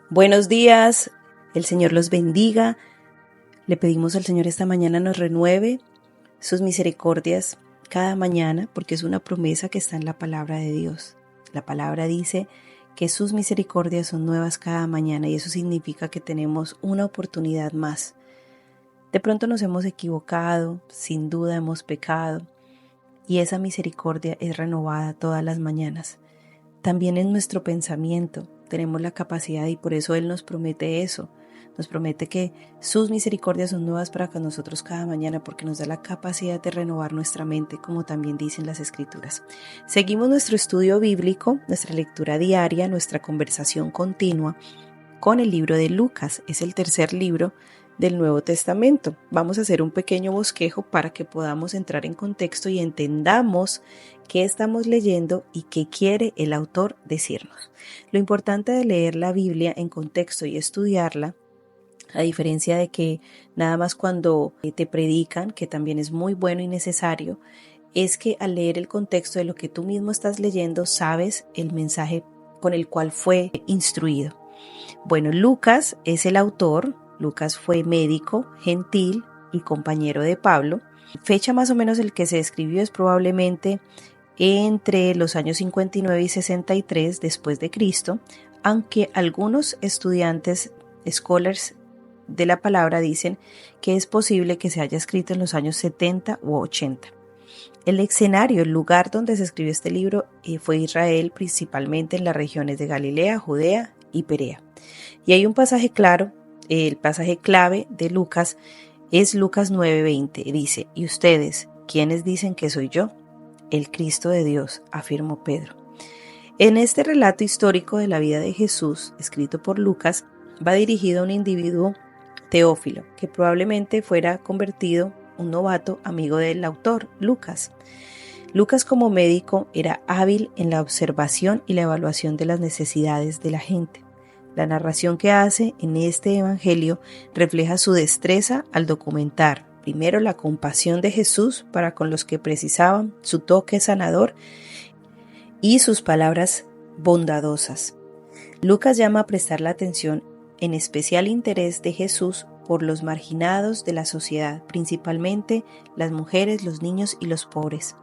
Buenos días, el Señor los bendiga. Le pedimos al Señor esta mañana nos renueve sus misericordias cada mañana, porque es una promesa que está en la palabra de Dios. La palabra dice que sus misericordias son nuevas cada mañana y eso significa que tenemos una oportunidad más. De pronto nos hemos equivocado, sin duda hemos pecado y esa misericordia es renovada todas las mañanas. También en nuestro pensamiento tenemos la capacidad y por eso Él nos promete eso. Nos promete que sus misericordias son nuevas para con nosotros cada mañana porque nos da la capacidad de renovar nuestra mente, como también dicen las Escrituras. Seguimos nuestro estudio bíblico, nuestra lectura diaria, nuestra conversación continua con el libro de Lucas. Es el tercer libro del Nuevo Testamento. Vamos a hacer un pequeño bosquejo para que podamos entrar en contexto y entendamos qué estamos leyendo y qué quiere el autor decirnos. Lo importante de leer la Biblia en contexto y estudiarla, a diferencia de que nada más cuando te predican, que también es muy bueno y necesario, es que al leer el contexto de lo que tú mismo estás leyendo, sabes el mensaje con el cual fue instruido. Bueno, Lucas es el autor. Lucas fue médico, gentil y compañero de Pablo. Fecha más o menos el que se escribió es probablemente entre los años 59 y 63 después de Cristo, aunque algunos estudiantes, scholars de la palabra dicen que es posible que se haya escrito en los años 70 u 80. El escenario, el lugar donde se escribió este libro fue Israel, principalmente en las regiones de Galilea, Judea y Perea. Y hay un pasaje claro. El pasaje clave de Lucas es Lucas 9:20. Dice, ¿y ustedes quiénes dicen que soy yo? El Cristo de Dios, afirmó Pedro. En este relato histórico de la vida de Jesús, escrito por Lucas, va dirigido a un individuo, Teófilo, que probablemente fuera convertido un novato amigo del autor, Lucas. Lucas como médico era hábil en la observación y la evaluación de las necesidades de la gente. La narración que hace en este evangelio refleja su destreza al documentar, primero, la compasión de Jesús para con los que precisaban, su toque sanador y sus palabras bondadosas. Lucas llama a prestar la atención en especial interés de Jesús por los marginados de la sociedad, principalmente las mujeres, los niños y los pobres.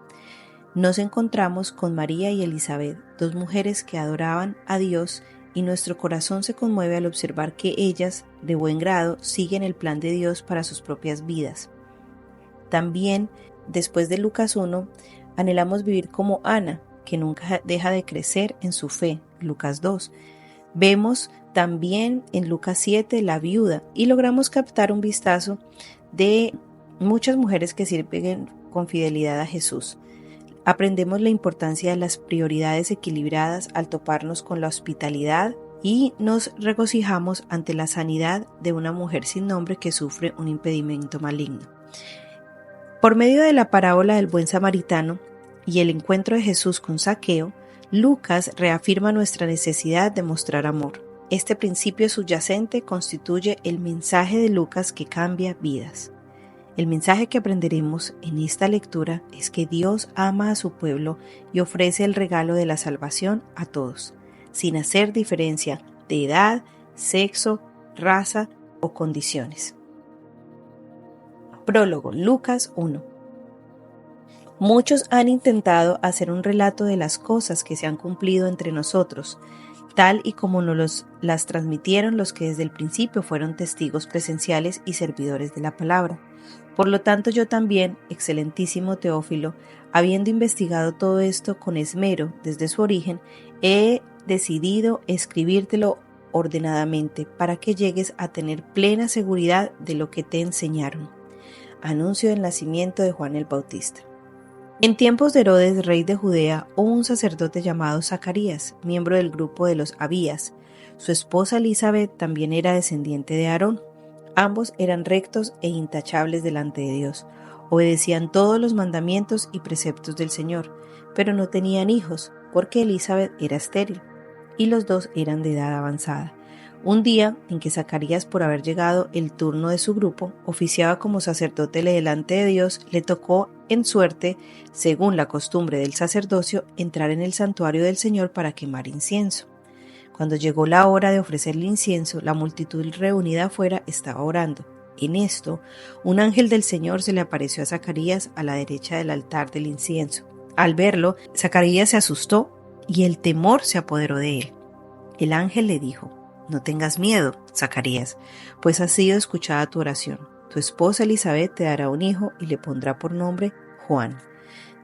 Nos encontramos con María y Elizabeth, dos mujeres que adoraban a Dios, y nuestro corazón se conmueve al observar que ellas, de buen grado, siguen el plan de Dios para sus propias vidas. También, después de Lucas 1, anhelamos vivir como Ana, que nunca deja de crecer en su fe, Lucas 2. Vemos también en Lucas 7 la viuda y logramos captar un vistazo de muchas mujeres que sirven con fidelidad a Jesús. Aprendemos la importancia de las prioridades equilibradas al toparnos con la hospitalidad y nos regocijamos ante la sanidad de una mujer sin nombre que sufre un impedimento maligno. Por medio de la parábola del buen samaritano y el encuentro de Jesús con Zaqueo, Lucas reafirma nuestra necesidad de mostrar amor. Este principio subyacente constituye el mensaje de Lucas que cambia vidas. El mensaje que aprenderemos en esta lectura es que Dios ama a su pueblo y ofrece el regalo de la salvación a todos, sin hacer diferencia de edad, sexo, raza o condiciones. Prólogo, Lucas 1. Muchos han intentado hacer un relato de las cosas que se han cumplido entre nosotros, tal y como nos las transmitieron los que desde el principio fueron testigos presenciales y servidores de la palabra. Por lo tanto, yo también, excelentísimo Teófilo, habiendo investigado todo esto con esmero desde su origen, he decidido escribírtelo ordenadamente para que llegues a tener plena seguridad de lo que te enseñaron. Anuncio del nacimiento de Juan el Bautista. En tiempos de Herodes, rey de Judea, hubo un sacerdote llamado Zacarías, miembro del grupo de los Abías. Su esposa Elizabeth también era descendiente de Aarón. Ambos eran rectos e intachables delante de Dios. Obedecían todos los mandamientos y preceptos del Señor, pero no tenían hijos, porque Elizabeth era estéril, y los dos eran de edad avanzada. Un día en que Zacarías, por haber llegado el turno de su grupo, oficiaba como sacerdote delante de Dios, le tocó en suerte, según la costumbre del sacerdocio, entrar en el santuario del Señor para quemar incienso. Cuando llegó la hora de ofrecer el incienso, la multitud reunida afuera estaba orando. En esto, un ángel del Señor se le apareció a Zacarías a la derecha del altar del incienso. Al verlo, Zacarías se asustó y el temor se apoderó de él. El ángel le dijo: No tengas miedo, Zacarías, pues ha sido escuchada tu oración. Tu esposa Elizabeth te dará un hijo y le pondrá por nombre Juan.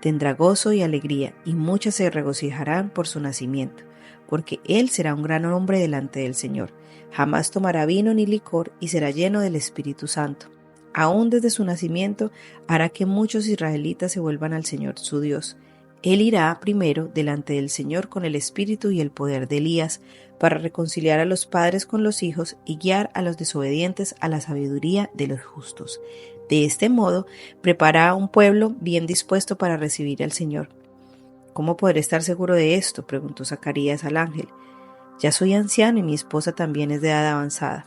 Tendrá gozo y alegría, y muchos se regocijarán por su nacimiento, porque él será un gran hombre delante del Señor. Jamás tomará vino ni licor y será lleno del Espíritu Santo. Aún desde su nacimiento hará que muchos israelitas se vuelvan al Señor su Dios. Él irá primero delante del Señor con el espíritu y el poder de Elías, para reconciliar a los padres con los hijos y guiar a los desobedientes a la sabiduría de los justos. De este modo, prepara a un pueblo bien dispuesto para recibir al Señor. ¿Cómo podré estar seguro de esto?, preguntó Zacarías al ángel. Ya soy anciano y mi esposa también es de edad avanzada.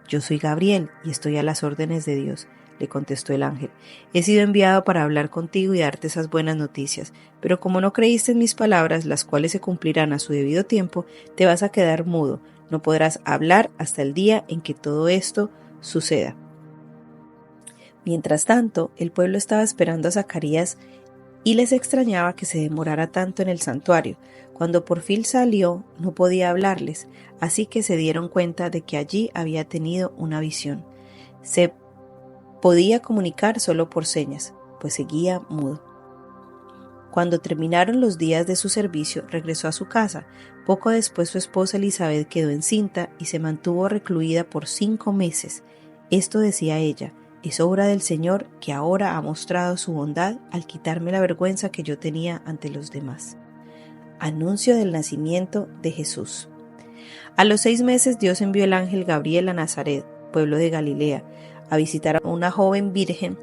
Yo soy Gabriel y estoy a las órdenes de Dios, le contestó el ángel. He sido enviado para hablar contigo y darte esas buenas noticias, pero como no creíste en mis palabras, las cuales se cumplirán a su debido tiempo, te vas a quedar mudo, no podrás hablar hasta el día en que todo esto suceda. Mientras tanto, el pueblo estaba esperando a Zacarías y les extrañaba que se demorara tanto en el santuario. Cuando por fin salió, no podía hablarles, así que se dieron cuenta de que allí había tenido una visión. Se podía comunicar solo por señas, pues seguía mudo. Cuando terminaron los días de su servicio, regresó a su casa. Poco después su esposa Elizabeth quedó encinta y se mantuvo recluida por 5 meses. Esto decía ella: es obra del Señor, que ahora ha mostrado su bondad al quitarme la vergüenza que yo tenía ante los demás. Anuncio del nacimiento de Jesús. A los 6 meses Dios envió el ángel Gabriel a Nazaret, pueblo de Galilea, a visitar a una joven virgen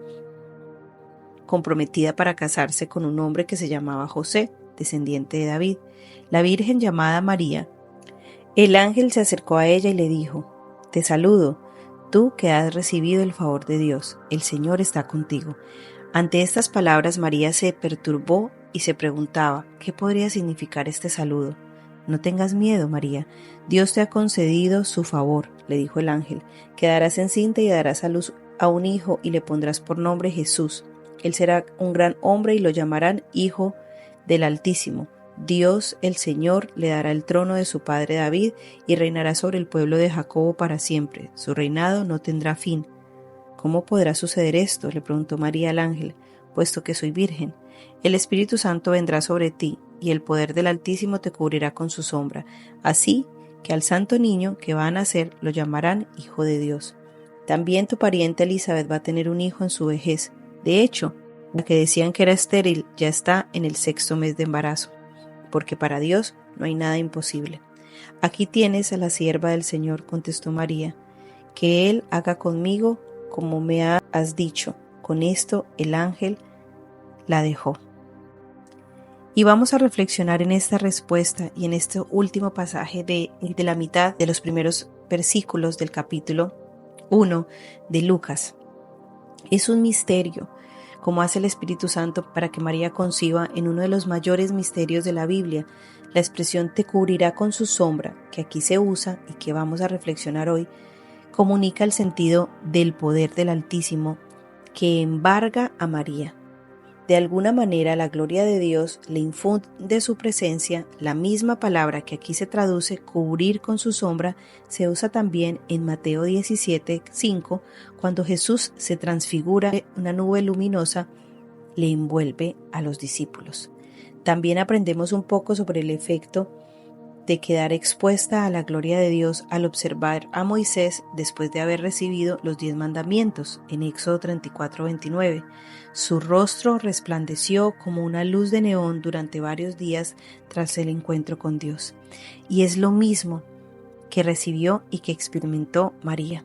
comprometida para casarse con un hombre que se llamaba José, descendiente de David. La virgen llamada María. El ángel se acercó a ella y le dijo: Te saludo, tú que has recibido el favor de Dios, el Señor está contigo. Ante estas palabras María se perturbó y se preguntaba qué podría significar este saludo. No tengas miedo, María, Dios te ha concedido su favor, le dijo el ángel. Quedarás encinta y darás a luz a un hijo y le pondrás por nombre Jesús. Él será un gran hombre y lo llamarán Hijo del Altísimo. Dios, el Señor, le dará el trono de su padre David y reinará sobre el pueblo de Jacobo para siempre. Su reinado no tendrá fin. ¿Cómo podrá suceder esto?, le preguntó María al ángel, puesto que soy virgen. El Espíritu Santo vendrá sobre ti, y el poder del Altísimo te cubrirá con su sombra. Así que al santo niño que va a nacer lo llamarán Hijo de Dios. También tu pariente Elizabeth va a tener un hijo en su vejez. De hecho, la que decían que era estéril ya está en el 6º mes de embarazo, porque para Dios no hay nada imposible. Aquí tienes a la sierva del Señor, contestó María, que Él haga conmigo como me has dicho. Con esto el ángel la dejó. Y vamos a reflexionar en esta respuesta y en este último pasaje de la mitad de los primeros versículos del capítulo 1 de Lucas. Es un misterio, como hace el Espíritu Santo para que María conciba en uno de los mayores misterios de la Biblia. La expresión te cubrirá con su sombra, que aquí se usa y que vamos a reflexionar hoy, comunica el sentido del poder del Altísimo que embarga a María. De alguna manera la gloria de Dios le infunde su presencia. La misma palabra que aquí se traduce cubrir con su sombra se usa también en Mateo 17:5, cuando Jesús se transfigura, una nube luminosa le envuelve a los discípulos. También aprendemos un poco sobre el efecto de quedar expuesta a la gloria de Dios al observar a Moisés después de haber recibido los 10 mandamientos en Éxodo 34:29. Su rostro resplandeció como una luz de neón durante varios días tras el encuentro con Dios. Y es lo mismo que recibió y que experimentó María.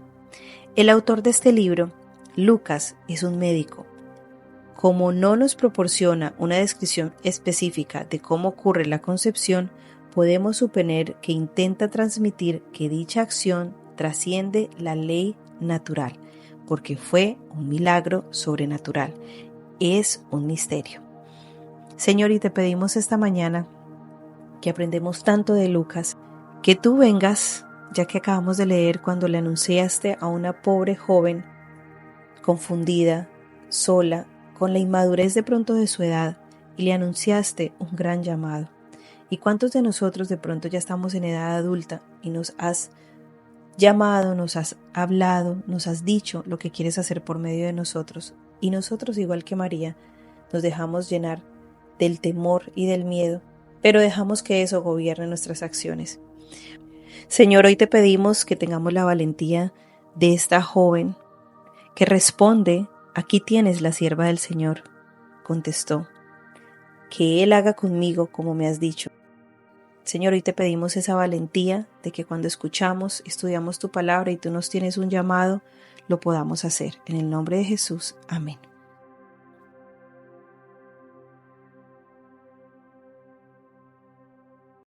El autor de este libro, Lucas, es un médico. Como no nos proporciona una descripción específica de cómo ocurre la concepción, podemos suponer que intenta transmitir que dicha acción trasciende la ley natural, porque fue un milagro sobrenatural. Es un misterio. Señor, y te pedimos esta mañana que aprendemos tanto de Lucas, Que tú vengas, ya que acabamos de leer cuando le anunciaste a una pobre joven confundida, sola, con la inmadurez de pronto de su edad, y le anunciaste un gran llamado. ¿Y cuántos de nosotros de pronto ya estamos en edad adulta y nos has llamado, nos has hablado, nos has dicho lo que quieres hacer por medio de nosotros? Y nosotros, igual que María, nos dejamos llenar del temor y del miedo, pero dejamos que eso gobierne nuestras acciones. Señor, hoy te pedimos que tengamos la valentía de esta joven que responde: aquí tienes la sierva del Señor. Contestó: que Él haga conmigo como me has dicho. Señor, hoy te pedimos esa valentía de que cuando escuchamos, estudiamos tu palabra y tú nos tienes un llamado, lo podamos hacer. En el nombre de Jesús, amén.